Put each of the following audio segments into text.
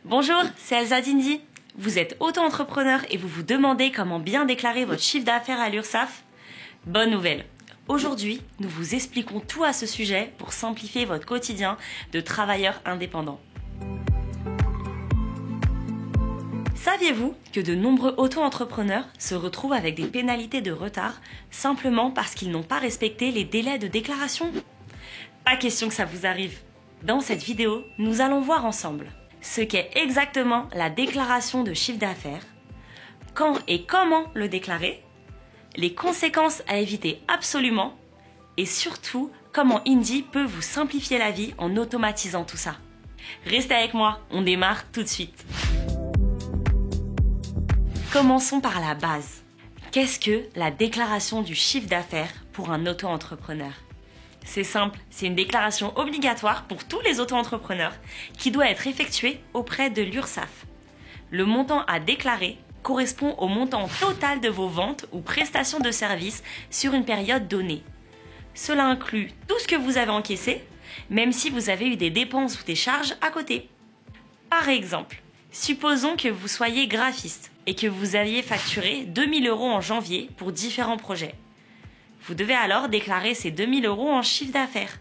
Bonjour, c'est Elsa d'Indy. Vous êtes auto-entrepreneur et vous vous demandez comment bien déclarer votre chiffre d'affaires à l'URSSAF? Bonne nouvelle! Aujourd'hui, nous vous expliquons tout à ce sujet pour simplifier votre quotidien de travailleur indépendant. Saviez-vous que de nombreux auto-entrepreneurs se retrouvent avec des pénalités de retard simplement parce qu'ils n'ont pas respecté les délais de déclaration? Pas question que ça vous arrive. Dans cette vidéo, nous allons voir ensemble ce qu'est exactement la déclaration de chiffre d'affaires, quand et comment le déclarer, les conséquences à éviter absolument et surtout comment Indy peut vous simplifier la vie en automatisant tout ça. Restez avec moi, on démarre tout de suite. Commençons par la base. Qu'est-ce que la déclaration du chiffre d'affaires pour un auto-entrepreneur? C'est simple, c'est une déclaration obligatoire pour tous les auto-entrepreneurs qui doit être effectuée auprès de l'URSSAF. Le montant à déclarer correspond au montant total de vos ventes ou prestations de services sur une période donnée. Cela inclut tout ce que vous avez encaissé, même si vous avez eu des dépenses ou des charges à côté. Par exemple, supposons que vous soyez graphiste et que vous aviez facturé 2 000 € en janvier pour différents projets. Vous devez alors déclarer ces 2 000 € en chiffre d'affaires,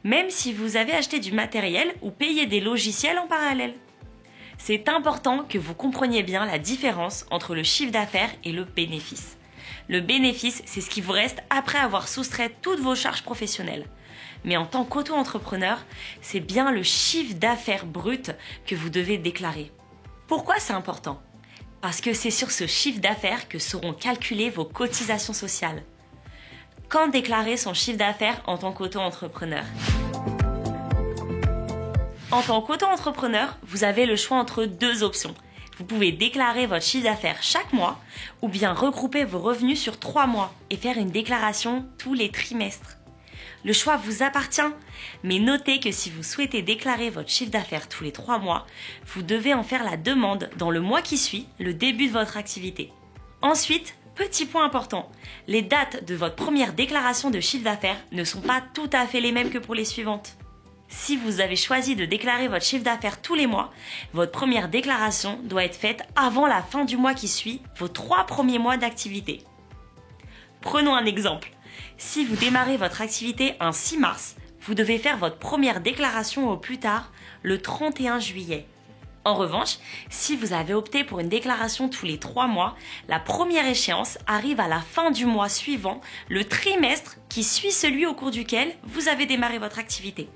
même si vous avez acheté du matériel ou payé des logiciels en parallèle. C'est important que vous compreniez bien la différence entre le chiffre d'affaires et le bénéfice. Le bénéfice, c'est ce qui vous reste après avoir soustrait toutes vos charges professionnelles. Mais en tant qu'auto-entrepreneur, c'est bien le chiffre d'affaires brut que vous devez déclarer. Pourquoi c'est important? Parce que c'est sur ce chiffre d'affaires que seront calculées vos cotisations sociales. Quand déclarer son chiffre d'affaires en tant qu'auto-entrepreneur? En tant qu'auto-entrepreneur, vous avez le choix entre deux options. Vous pouvez déclarer votre chiffre d'affaires chaque mois ou bien regrouper vos revenus sur 3 mois et faire une déclaration tous les trimestres. Le choix vous appartient, mais notez que si vous souhaitez déclarer votre chiffre d'affaires tous les 3 mois, vous devez en faire la demande dans le mois qui suit le début de votre activité. Ensuite, petit point important, les dates de votre première déclaration de chiffre d'affaires ne sont pas tout à fait les mêmes que pour les suivantes. Si vous avez choisi de déclarer votre chiffre d'affaires tous les mois, votre première déclaration doit être faite avant la fin du mois qui suit vos 3 premiers mois d'activité. Prenons un exemple. Si vous démarrez votre activité un 6 mars, vous devez faire votre première déclaration au plus tard le 31 juillet. En revanche, si vous avez opté pour une déclaration tous les 3 mois, la première échéance arrive à la fin du mois suivant, le trimestre qui suit celui au cours duquel vous avez démarré votre activité.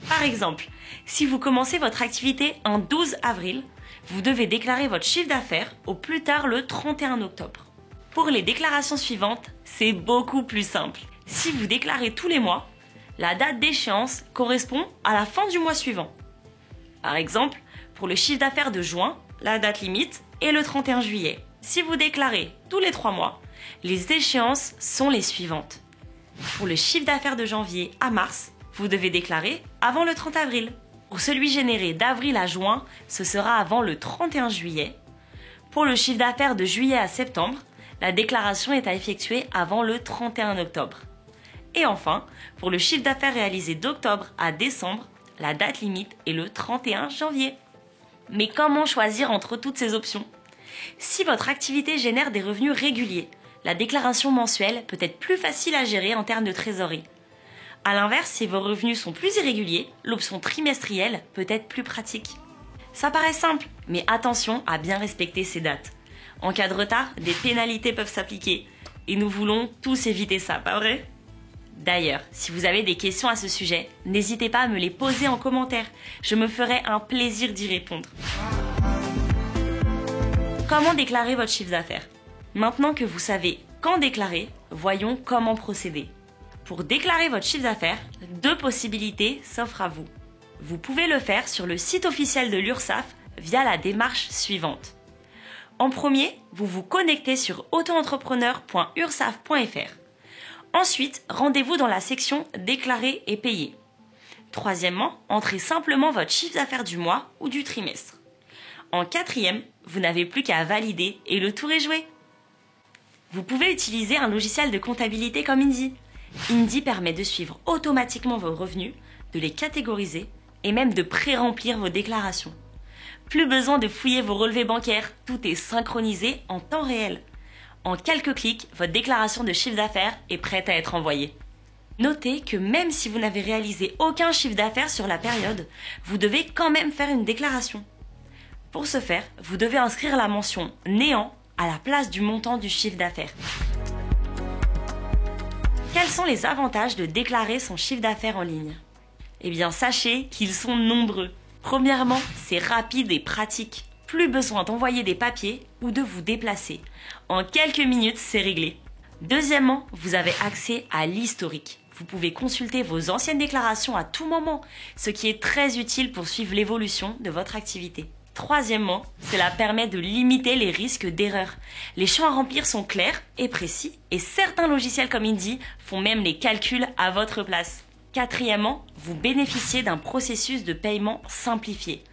Par exemple, si vous commencez votre activité un 12 avril, vous devez déclarer votre chiffre d'affaires au plus tard le 31 octobre. Pour les déclarations suivantes, c'est beaucoup plus simple. Si vous déclarez tous les mois, la date d'échéance correspond à la fin du mois suivant. Par exemple, pour le chiffre d'affaires de juin, la date limite est le 31 juillet. Si vous déclarez tous les 3 mois, les échéances sont les suivantes. Pour le chiffre d'affaires de janvier à mars, vous devez déclarer avant le 30 avril. Pour celui généré d'avril à juin, ce sera avant le 31 juillet. Pour le chiffre d'affaires de juillet à septembre, la déclaration est à effectuer avant le 31 octobre. Et enfin, pour le chiffre d'affaires réalisé d'octobre à décembre, la date limite est le 31 janvier. Mais comment choisir entre toutes ces options? Si votre activité génère des revenus réguliers, la déclaration mensuelle peut être plus facile à gérer en termes de trésorerie. A l'inverse, si vos revenus sont plus irréguliers, l'option trimestrielle peut être plus pratique. Ça paraît simple, mais attention à bien respecter ces dates. En cas de retard, des pénalités peuvent s'appliquer. Et nous voulons tous éviter ça, pas vrai? D'ailleurs, si vous avez des questions à ce sujet, n'hésitez pas à me les poser en commentaire. Je me ferai un plaisir d'y répondre. Comment déclarer votre chiffre d'affaires? Maintenant que vous savez quand déclarer, voyons comment procéder. Pour déclarer votre chiffre d'affaires, 2 possibilités s'offrent à vous. Vous pouvez le faire sur le site officiel de l'URSSAF via la démarche suivante. En premier, vous vous connectez sur autoentrepreneur.ursaf.fr. Ensuite, rendez-vous dans la section « Déclarer et payer ». Troisièmement, entrez simplement votre chiffre d'affaires du mois ou du trimestre. En quatrième, vous n'avez plus qu'à valider et le tour est joué. Vous pouvez utiliser un logiciel de comptabilité comme Indy. Indy permet de suivre automatiquement vos revenus, de les catégoriser et même de pré-remplir vos déclarations. Plus besoin de fouiller vos relevés bancaires, tout est synchronisé en temps réel. En quelques clics, votre déclaration de chiffre d'affaires est prête à être envoyée. Notez que même si vous n'avez réalisé aucun chiffre d'affaires sur la période, vous devez quand même faire une déclaration. Pour ce faire, vous devez inscrire la mention « néant » à la place du montant du chiffre d'affaires. Quels sont les avantages de déclarer son chiffre d'affaires en ligne? Eh bien, sachez qu'ils sont nombreux. Premièrement, c'est rapide et pratique. Plus besoin d'envoyer des papiers ou de vous déplacer. En quelques minutes, c'est réglé. Deuxièmement, vous avez accès à l'historique. Vous pouvez consulter vos anciennes déclarations à tout moment, ce qui est très utile pour suivre l'évolution de votre activité. Troisièmement, cela permet de limiter les risques d'erreur. Les champs à remplir sont clairs et précis et certains logiciels comme Indy font même les calculs à votre place. Quatrièmement, vous bénéficiez d'un processus de paiement simplifié.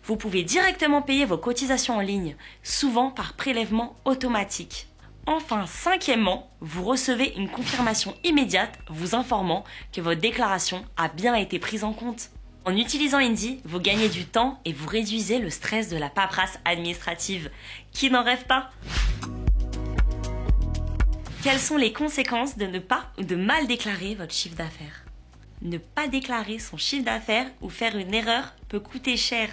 Vous pouvez directement payer vos cotisations en ligne, souvent par prélèvement automatique. Enfin, cinquièmement, vous recevez une confirmation immédiate vous informant que votre déclaration a bien été prise en compte. En utilisant Indy, vous gagnez du temps et vous réduisez le stress de la paperasse administrative. Qui n'en rêve pas? Quelles sont les conséquences de ne pas ou de mal déclarer votre chiffre d'affaires? Ne pas déclarer son chiffre d'affaires ou faire une erreur peut coûter cher.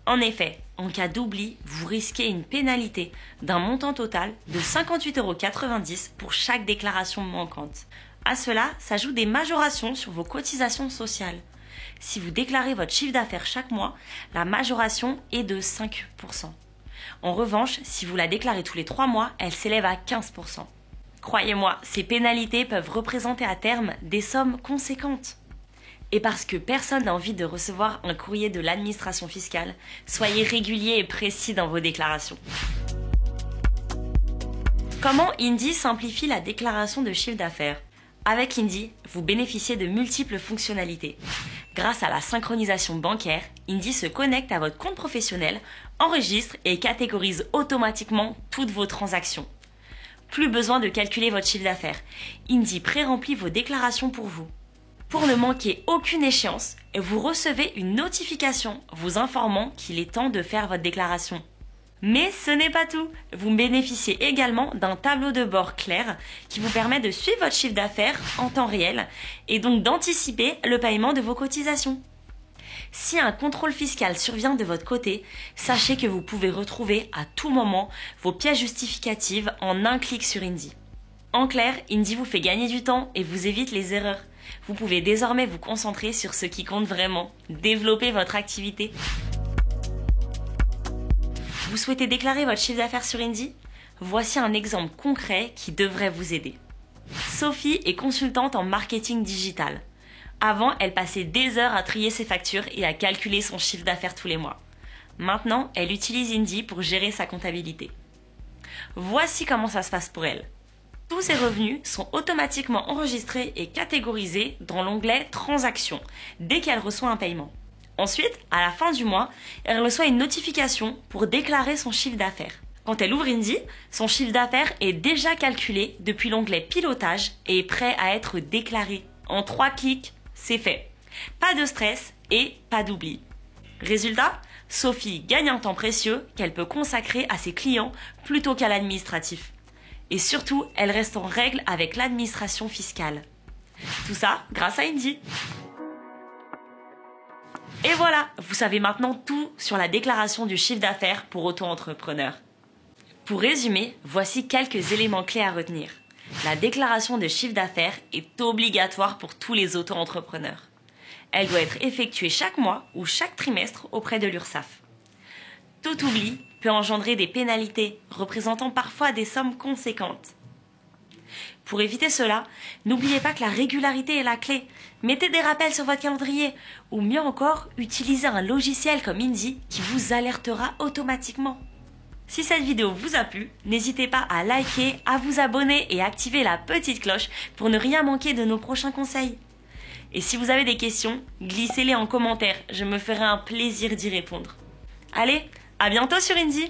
En effet, en cas d'oubli, vous risquez une pénalité d'un montant total de 58,90 € pour chaque déclaration manquante. À cela s'ajoutent des majorations sur vos cotisations sociales. Si vous déclarez votre chiffre d'affaires chaque mois, la majoration est de 5%. En revanche, si vous la déclarez tous les 3 mois, elle s'élève à 15%. Croyez-moi, ces pénalités peuvent représenter à terme des sommes conséquentes. Et parce que personne n'a envie de recevoir un courrier de l'administration fiscale, soyez réguliers et précis dans vos déclarations. Comment Indy simplifie la déclaration de chiffre d'affaires? Avec Indy, vous bénéficiez de multiples fonctionnalités. Grâce à la synchronisation bancaire, Indy se connecte à votre compte professionnel, enregistre et catégorise automatiquement toutes vos transactions. Plus besoin de calculer votre chiffre d'affaires. Indy pré-remplit vos déclarations pour vous. Pour ne manquer aucune échéance, vous recevez une notification vous informant qu'il est temps de faire votre déclaration. Mais ce n'est pas tout. Vous bénéficiez également d'un tableau de bord clair qui vous permet de suivre votre chiffre d'affaires en temps réel et donc d'anticiper le paiement de vos cotisations. Si un contrôle fiscal survient de votre côté, sachez que vous pouvez retrouver à tout moment vos pièces justificatives en un clic sur Indy. En clair, Indy vous fait gagner du temps et vous évite les erreurs. Vous pouvez désormais vous concentrer sur ce qui compte vraiment, développer votre activité. Vous souhaitez déclarer votre chiffre d'affaires sur Indy? Voici un exemple concret qui devrait vous aider. Sophie est consultante en marketing digital. Avant, elle passait des heures à trier ses factures et à calculer son chiffre d'affaires tous les mois. Maintenant, elle utilise Indy pour gérer sa comptabilité. Voici comment ça se passe pour elle. Tous ses revenus sont automatiquement enregistrés et catégorisés dans l'onglet Transactions dès qu'elle reçoit un paiement. Ensuite, à la fin du mois, elle reçoit une notification pour déclarer son chiffre d'affaires. Quand elle ouvre Indy, son chiffre d'affaires est déjà calculé depuis l'onglet Pilotage et est prêt à être déclaré. En 3 clics, c'est fait. Pas de stress et pas d'oubli. Résultat, Sophie gagne un temps précieux qu'elle peut consacrer à ses clients plutôt qu'à l'administratif. Et surtout, elle reste en règle avec l'administration fiscale. Tout ça grâce à Indy. Et voilà, vous savez maintenant tout sur la déclaration du chiffre d'affaires pour auto-entrepreneurs. Pour résumer, voici quelques éléments clés à retenir. La déclaration de chiffre d'affaires est obligatoire pour tous les auto-entrepreneurs. Elle doit être effectuée chaque mois ou chaque trimestre auprès de l'URSSAF. Tout oubli peut engendrer des pénalités, représentant parfois des sommes conséquentes. Pour éviter cela, n'oubliez pas que la régularité est la clé. Mettez des rappels sur votre calendrier, ou mieux encore, utilisez un logiciel comme Indy qui vous alertera automatiquement. Si cette vidéo vous a plu, n'hésitez pas à liker, à vous abonner et activer la petite cloche pour ne rien manquer de nos prochains conseils. Et si vous avez des questions, glissez-les en commentaire, je me ferai un plaisir d'y répondre. Allez, à bientôt sur Indy!